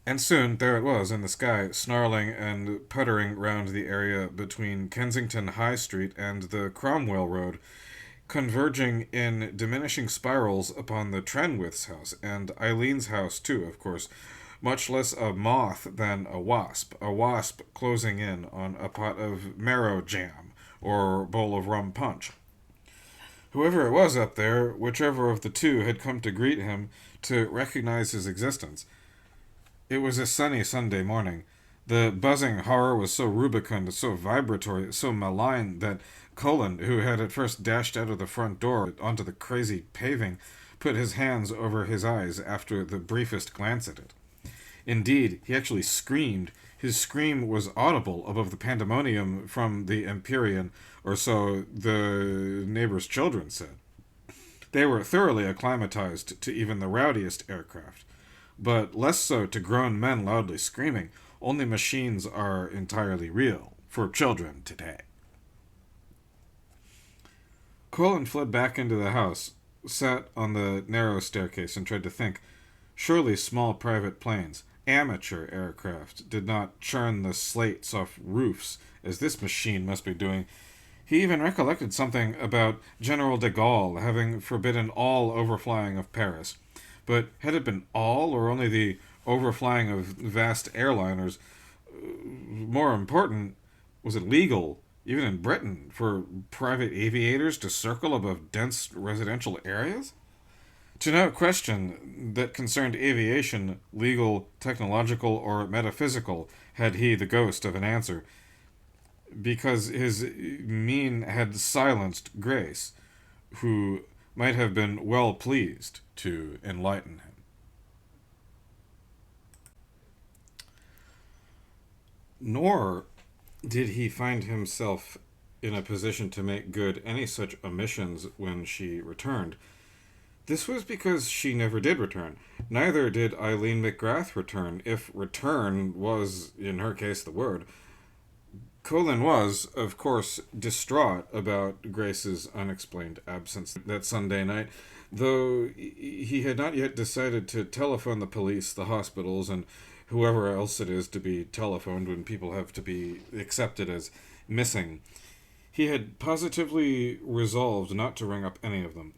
Speaker 1: And soon there it was in the sky, snarling and puttering round the area between Kensington High Street and the Cromwell Road, converging in diminishing spirals upon the Trenwiths' house, and Eileen's house too, of course, much less a moth than a wasp closing in on a pot of marrow jam or bowl of rum punch. Whoever it was up there, whichever of the two had come to greet him, to recognize his existence. It was a sunny Sunday morning. The buzzing horror was so rubicund, so vibratory, so malign that Colin, who had at first dashed out of the front door onto the crazy paving, put his hands over his eyes after the briefest glance at it. Indeed, he actually screamed. His scream was audible above the pandemonium from the Empyrean, or so the neighbors' children said. They were thoroughly acclimatized to even the rowdiest aircraft, but less so to grown men loudly screaming. Only machines are entirely real for children today. Colin fled back into the house, sat on the narrow staircase, and tried to think. Surely small private planes, amateur aircraft, did not churn the slates off roofs as this machine must be doing. He even recollected something about General de Gaulle having forbidden all overflying of Paris. But had it been all, or only the overflying of vast airliners? More important, was it legal, even in Britain, for private aviators to circle above dense residential areas? To no question that concerned aviation, legal, technological, or metaphysical, had he the ghost of an answer, because his mien had silenced Grace, who might have been well pleased to enlighten him. Nor did he find himself in a position to make good any such omissions when she returned. This was because she never did return. Neither did Eileen McGrath return, if return was, in her case, the word. Colin was, of course, distraught about Grace's unexplained absence that Sunday night, though he had not yet decided to telephone the police, the hospitals, and whoever else it is to be telephoned when people have to be accepted as missing. He had positively resolved not to ring up any of them.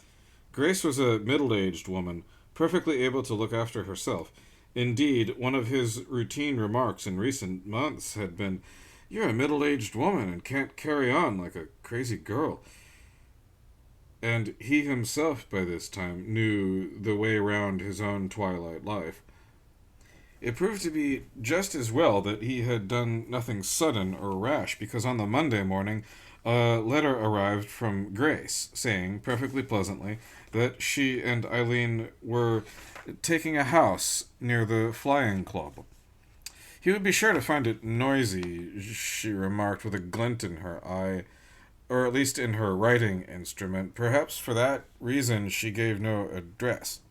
Speaker 1: Grace was a middle-aged woman, perfectly able to look after herself. Indeed, one of his routine remarks in recent months had been, "You're a middle-aged woman and can't carry on like a crazy girl." And he himself, by this time, knew the way round his own twilight life. It proved to be just as well that he had done nothing sudden or rash, because on the Monday morning a letter arrived from Grace, saying, perfectly pleasantly, that she and Eileen were taking a house near the flying club. He would be sure to find it noisy, she remarked with a glint in her eye, or at least in her writing instrument. Perhaps for that reason she gave no address.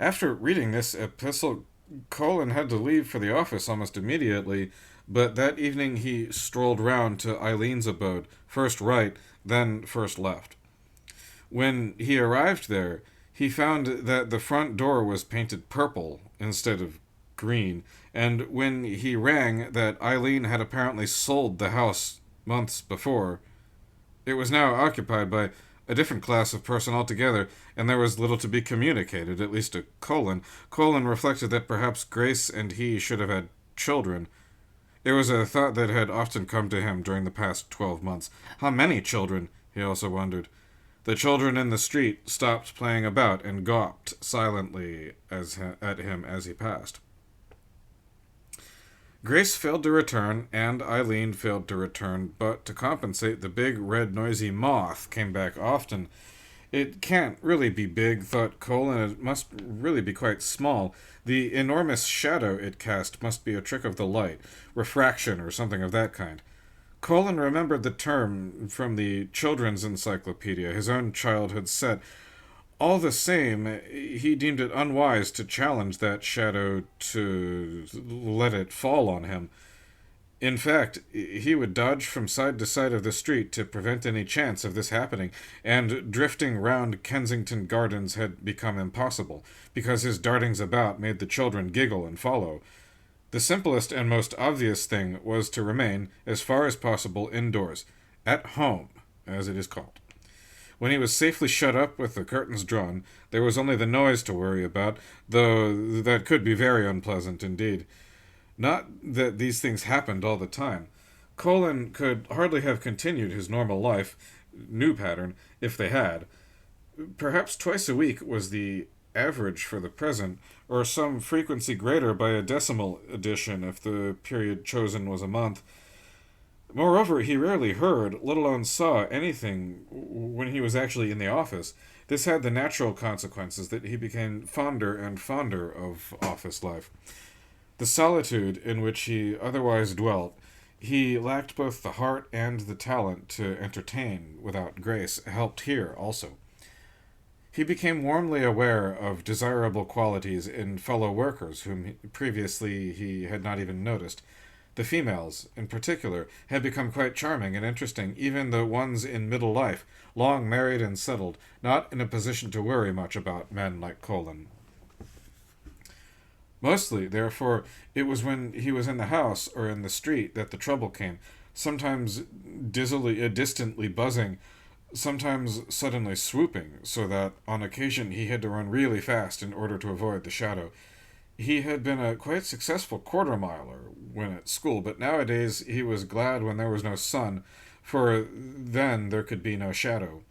Speaker 1: After reading this epistle, Colin had to leave for the office almost immediately, but that evening he strolled round to Eileen's abode, first right, then first left. When he arrived there, he found that the front door was painted purple instead of green, and when he rang that Eileen had apparently sold the house months before, it was now occupied by a different class of person altogether, and there was little to be communicated, at least to Colin. Colin reflected that perhaps Grace and he should have had children. It was a thought that had often come to him during the past 12 months. How many children? He also wondered. The children in the street stopped playing about and gawped silently at him as he passed. Grace failed to return, and Eileen failed to return, but to compensate, the big, red, noisy moth came back often. It can't really be big, thought Colin. It must really be quite small. The enormous shadow it cast must be a trick of the light, refraction, or something of that kind. Colin remembered the term from the children's encyclopedia his own child had said. All the same, he deemed it unwise to challenge that shadow, to let it fall on him. In fact, he would dodge from side to side of the street to prevent any chance of this happening, and drifting round Kensington Gardens had become impossible, because his dartings about made the children giggle and follow. The simplest and most obvious thing was to remain, as far as possible, indoors, at home, as it is called. When he was safely shut up with the curtains drawn, there was only the noise to worry about, though that could be very unpleasant indeed. Not that these things happened all the time. Colin could hardly have continued his normal life, new pattern, if they had. Perhaps twice a week was the average for the present, or some frequency greater by a decimal addition if the period chosen was a month. Moreover, he rarely heard, let alone saw, anything when he was actually in the office. This had the natural consequences that he became fonder and fonder of office life. The solitude in which he otherwise dwelt, he lacked both the heart and the talent to entertain without grace, helped here also. He became warmly aware of desirable qualities in fellow workers whom previously he had not even noticed. The females, in particular, had become quite charming and interesting, even the ones in middle life, long married and settled, not in a position to worry much about men like Colin. Mostly, therefore, it was when he was in the house or in the street that the trouble came, sometimes distantly buzzing, sometimes suddenly swooping, so that on occasion he had to run really fast in order to avoid the shadow. He had been a quite successful quarter miler when at school, but nowadays he was glad when there was no sun, for then there could be no shadow.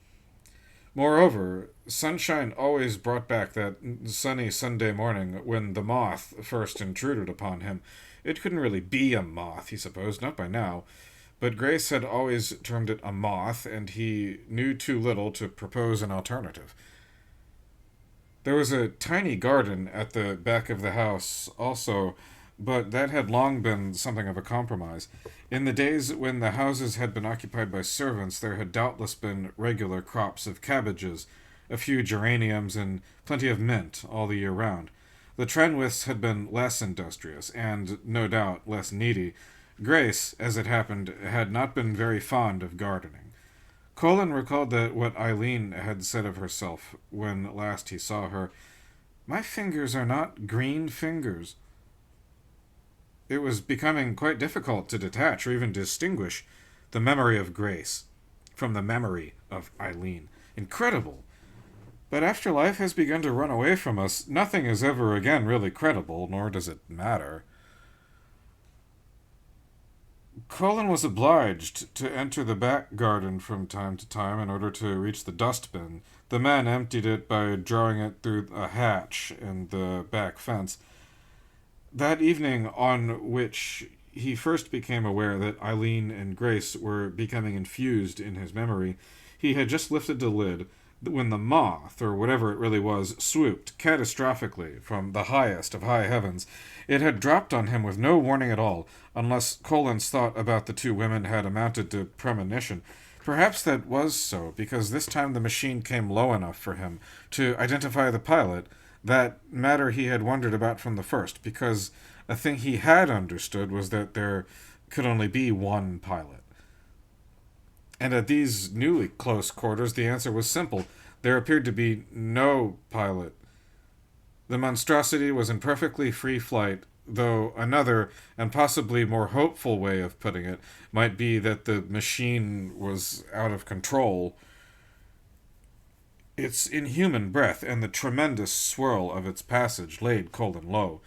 Speaker 1: Moreover, sunshine always brought back that sunny Sunday morning when the moth first intruded upon him. It couldn't really be a moth, he supposed, not by now, but Grace had always termed it a moth, and he knew too little to propose an alternative. There was a tiny garden at the back of the house also, but that had long been something of a compromise. In the days when the houses had been occupied by servants, there had doubtless been regular crops of cabbages, a few geraniums, and plenty of mint all the year round. The Trenwiths had been less industrious, and, no doubt, less needy. Grace, as it happened, had not been very fond of gardening. Colin recalled that what Aileen had said of herself when last he saw her. "My fingers are not green fingers." It was becoming quite difficult to detach or even distinguish the memory of Grace from the memory of Aileen. Incredible! But after life has begun to run away from us, nothing is ever again really credible, nor does it matter. Colin was obliged to enter the back garden from time to time in order to reach the dustbin. The men emptied it by drawing it through a hatch in the back fence. That evening on which he first became aware that Aileen and Grace were becoming infused in his memory, he had just lifted the lid when the moth, or whatever it really was, swooped catastrophically from the highest of high heavens. It had dropped on him with no warning at all, unless Colin's thought about the two women had amounted to premonition. Perhaps that was so, because this time the machine came low enough for him to identify the pilot, that matter he had wondered about from the first, because a thing he had understood was that there could only be one pilot. And at these newly close quarters, the answer was simple. There appeared to be no pilot. The monstrosity was in perfectly free flight, though another, and possibly more hopeful way of putting it, might be that the machine was out of control. Its inhuman breath and the tremendous swirl of its passage laid Colin low.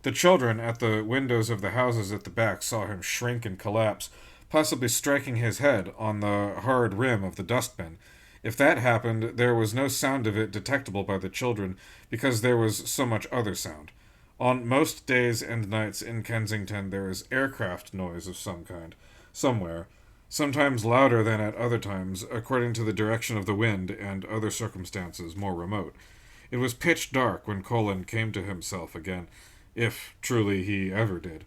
Speaker 1: The children at the windows of the houses at the back saw him shrink and collapse, possibly striking his head on the hard rim of the dustbin. If that happened, there was no sound of it detectable by the children, because there was so much other sound. On most days and nights in Kensington there is aircraft noise of some kind, somewhere, sometimes louder than at other times, according to the direction of the wind and other circumstances more remote. It was pitch dark when Colin came to himself again, if truly he ever did.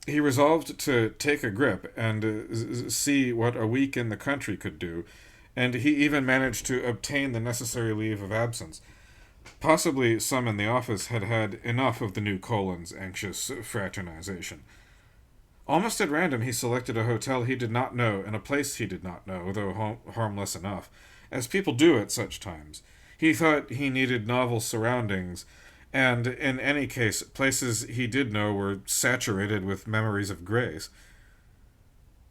Speaker 1: He resolved to take a grip and see what a week in the country could do, and he even managed to obtain the necessary leave of absence. Possibly some in the office had had enough of the new Colin's anxious fraternization. Almost at random he selected a hotel he did not know and a place he did not know, though harmless enough, as people do at such times. He thought he needed novel surroundings, and in any case, places he did know were saturated with memories of Grace.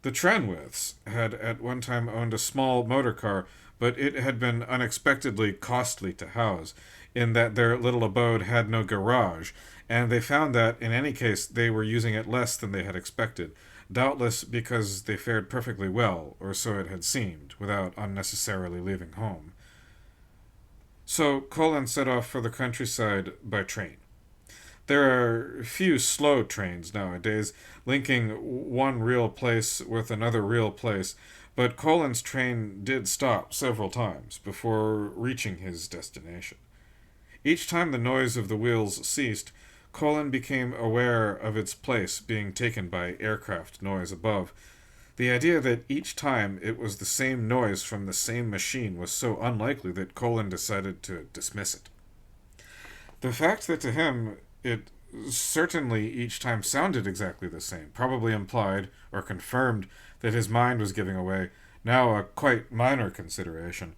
Speaker 1: The Trenwiths had at one time owned a small motor car, but it had been unexpectedly costly to house, in that their little abode had no garage, and they found that, in any case, they were using it less than they had expected. doubtless because they fared perfectly well, or so it had seemed, without unnecessarily leaving home. So Colin set off for the countryside by train. There are few slow trains nowadays, linking one real place with another real place, but Colin's train did stop several times before reaching his destination. Each time the noise of the wheels ceased, Colin became aware of its place being taken by aircraft noise above. The idea that each time it was the same noise from the same machine was so unlikely that Colin decided to dismiss it. The fact that to him it certainly each time sounded exactly the same probably implied or confirmed that his mind was giving away, now a quite minor consideration.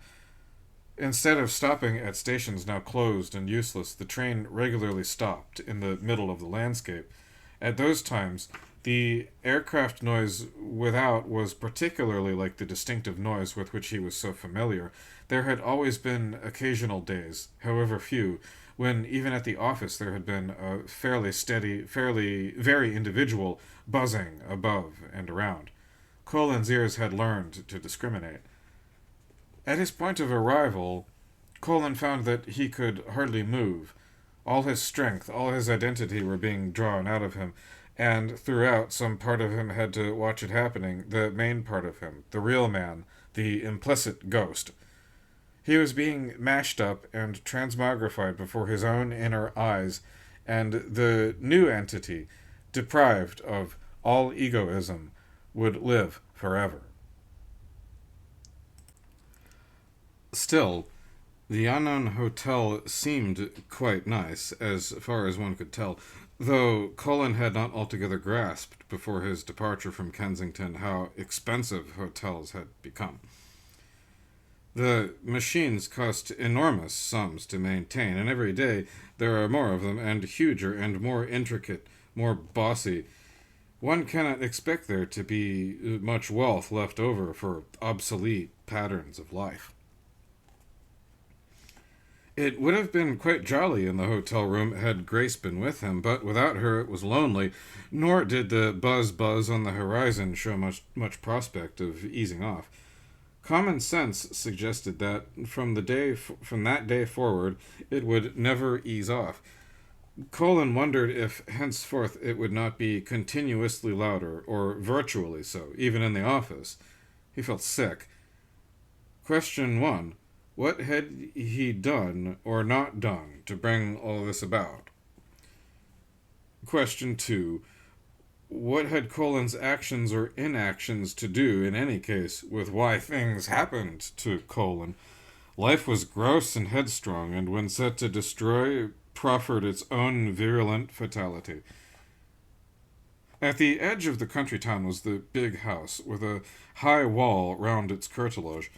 Speaker 1: Instead of stopping at stations now closed and useless, the train regularly stopped in the middle of the landscape. At those times, the aircraft noise without was particularly like the distinctive noise with which he was so familiar. There had always been occasional days, however few, when even at the office there had been a fairly steady, very individual buzzing above and around. Colin's ears had learned to discriminate. At his point of arrival, Colin found that he could hardly move. All his strength, all his identity were being drawn out of him, and throughout, some part of him had to watch it happening, the main part of him, the real man, the implicit ghost. He was being mashed up and transmogrified before his own inner eyes, and the new entity, deprived of all egoism, would live forever. Still, the unknown hotel seemed quite nice, as far as one could tell, though Colin had not altogether grasped before his departure from Kensington how expensive hotels had become. The machines cost enormous sums to maintain, and every day there are more of them, and huger, and more intricate, more bossy. One cannot expect there to be much wealth left over for obsolete patterns of life. It would have been quite jolly in the hotel room had Grace been with him, but without her it was lonely, nor did the buzz on the horizon show much prospect of easing off. Common sense suggested that from that day forward it would never ease off. Colin wondered if henceforth it would not be continuously louder, or virtually so, even in the office. He felt sick. Question 1. What had he done or not done to bring all this about? Question 2. What had Colin's actions or inactions to do, in any case, with why things happened to Colin? Life was gross and headstrong, and when set to destroy, proffered its own virulent fatality. At the edge of the country town was the big house, with a high wall round its curtilage.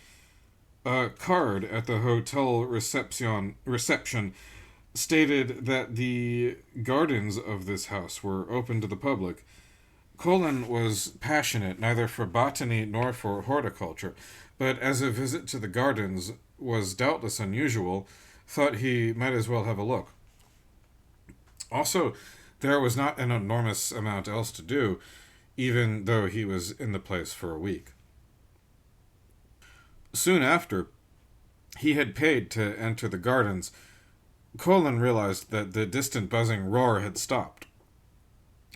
Speaker 1: A card at the hotel reception stated that the gardens of this house were open to the public. Colin was passionate neither for botany nor for horticulture, but as a visit to the gardens was doubtless unusual, thought he might as well have a look. Also, there was not an enormous amount else to do, even though he was in the place for a week. Soon after he had paid to enter the gardens, Colin realized that the distant buzzing roar had stopped.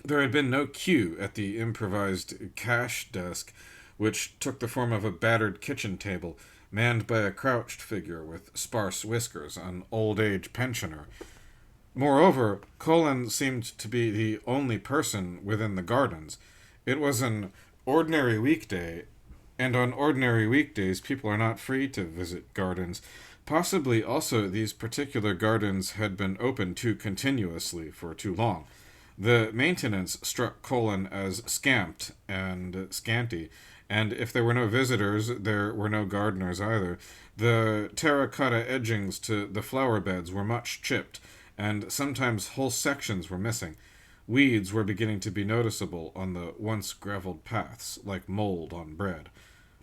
Speaker 1: There had been no queue at the improvised cash desk, which took the form of a battered kitchen table, manned by a crouched figure with sparse whiskers, an old-age pensioner. Moreover, Colin seemed to be the only person within the gardens. It was an ordinary weekday, and on ordinary weekdays people are not free to visit gardens. Possibly also these particular gardens had been open too continuously for too long. The maintenance struck Colin as scamped and scanty, and if there were no visitors, there were no gardeners either. The terracotta edgings to the flower beds were much chipped, and sometimes whole sections were missing. Weeds were beginning to be noticeable on the once gravelled paths, like mold on bread.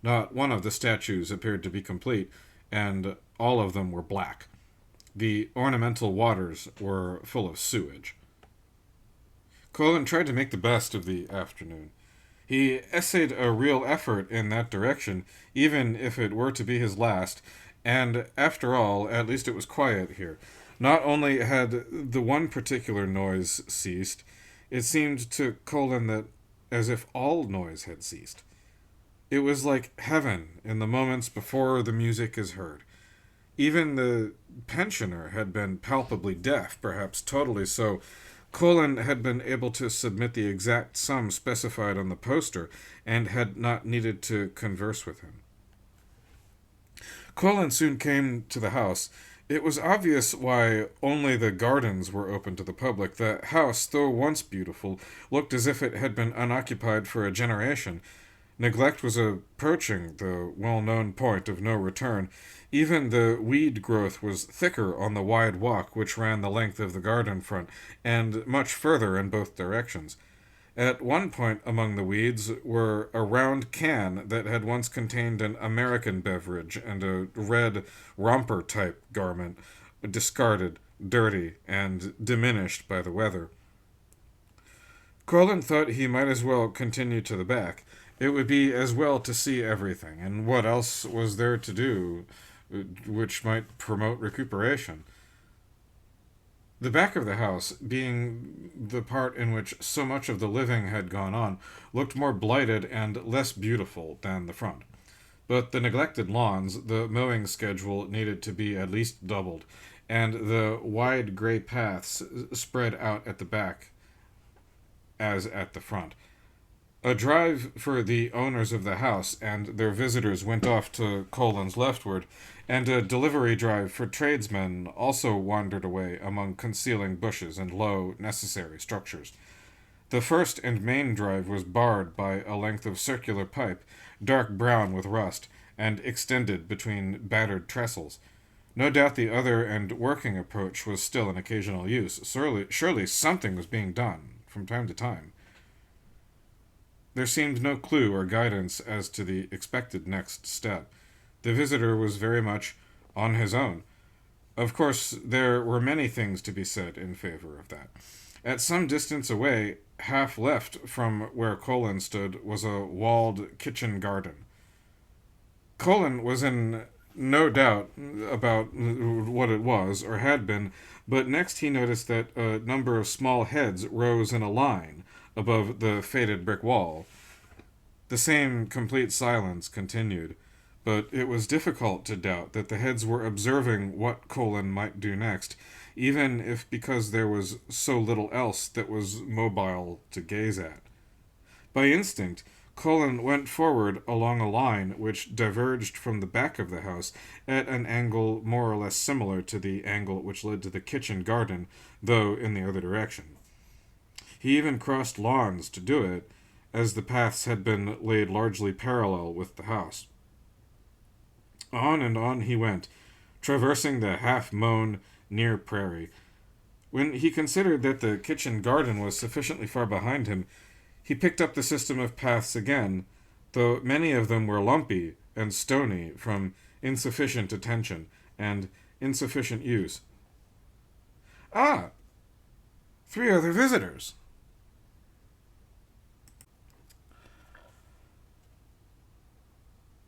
Speaker 1: Not one of the statues appeared to be complete, and all of them were black. The ornamental waters were full of sewage. Colin tried to make the best of the afternoon. He essayed a real effort in that direction, even if it were to be his last, and after all, at least it was quiet here. Not only had the one particular noise ceased, it seemed to Colin that as if all noise had ceased. It was like heaven in the moments before the music is heard. Even the pensioner had been palpably deaf, perhaps totally so. Colin had been able to submit the exact sum specified on the poster and had not needed to converse with him. Colin soon came to the house. It was obvious why only the gardens were open to the public. The house, though once beautiful, looked as if it had been unoccupied for a generation. Neglect was approaching the well-known point of no return. Even the weed growth was thicker on the wide walk which ran the length of the garden front, and much further in both directions. At one point among the weeds were a round can that had once contained an American beverage and a red romper-type garment, discarded, dirty, and diminished by the weather. Colin thought he might as well continue to the back. It would be as well to see everything, and what else was there to do which might promote recuperation? The back of the house, being the part in which so much of the living had gone on, looked more blighted and less beautiful than the front. But the neglected lawns, the mowing schedule needed to be at least doubled, and the wide gray paths spread out at the back as at the front. A drive for the owners of the house and their visitors went off to Colin's leftward, and a delivery drive for tradesmen also wandered away among concealing bushes and low, necessary structures. The first and main drive was barred by a length of circular pipe, dark brown with rust, and extended between battered trestles. No doubt the other and working approach was still in occasional use. Surely something was being done from time to time. There seemed no clue or guidance as to the expected next step. The visitor was very much on his own. Of course, there were many things to be said in favor of that. At some distance away, half left from where Colin stood, was a walled kitchen garden. Colin was in no doubt about what it was, or had been, but next he noticed that a number of small heads rose in a line above the faded brick wall. The same complete silence continued, but it was difficult to doubt that the heads were observing what Colin might do next, even if because there was so little else that was mobile to gaze at. By instinct, Colin went forward along a line which diverged from the back of the house at an angle more or less similar to the angle which led to the kitchen garden, though in the other direction. He even crossed lawns to do it, as the paths had been laid largely parallel with the house. On and on he went, traversing the half-mown near prairie. When he considered that the kitchen garden was sufficiently far behind him, he picked up the system of paths again, though many of them were lumpy and stony from insufficient attention and insufficient use. Ah! 3 other visitors!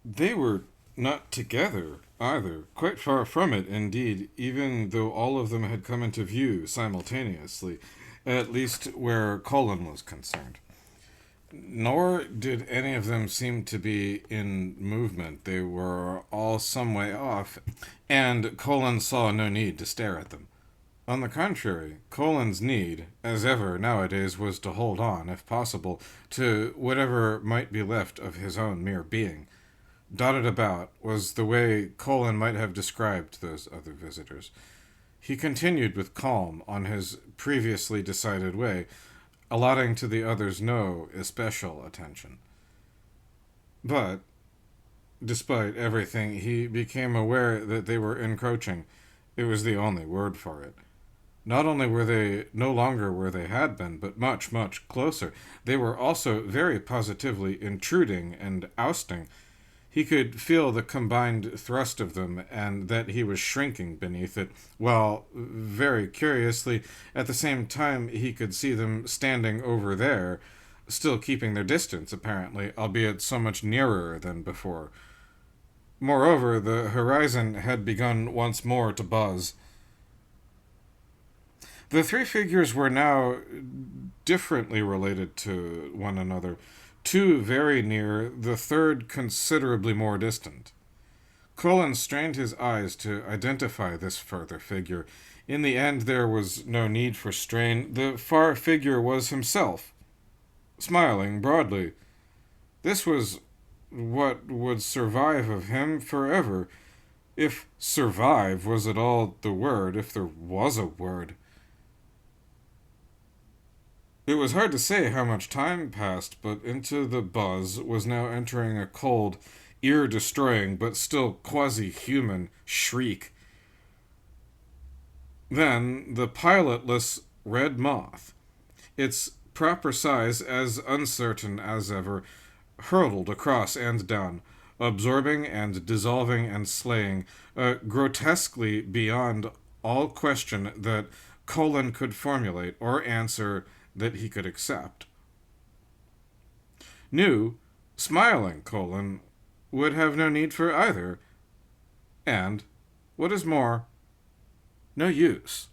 Speaker 1: They were not together either, quite far from it, indeed, even though all of them had come into view simultaneously, at least where Colin was concerned. Nor did any of them seem to be in movement. They were all some way off, and Colin saw no need to stare at them. On the contrary, Colin's need, as ever nowadays, was to hold on, if possible, to whatever might be left of his own mere being. Dotted about was the way Colin might have described those other visitors. He continued with calm on his previously decided way, allotting to the others no especial attention. But, despite everything, he became aware that they were encroaching. It was the only word for it. Not only were they no longer where they had been, but much, much closer. They were also very positively intruding and ousting. He could feel the combined thrust of them, and that he was shrinking beneath it, while, very curiously, at the same time he could see them standing over there, still keeping their distance, apparently, albeit so much nearer than before. Moreover, the horizon had begun once more to buzz. The three figures were now differently related to one another. Two very near, the third considerably more distant. Colin strained his eyes to identify this further figure. In the end, there was no need for strain. The far figure was himself, smiling broadly. This was what would survive of him forever, if survive was at all the word, if there was a word. It was hard to say how much time passed, but into the buzz was now entering a cold, ear destroying, but still quasi human shriek. Then the pilotless red moth, its proper size as uncertain as ever, hurtled across and down, absorbing and dissolving and slaying, grotesquely beyond all question that Colin could formulate or answer that he could accept. New, smiling Colin would have no need for either, and, what is more, no use.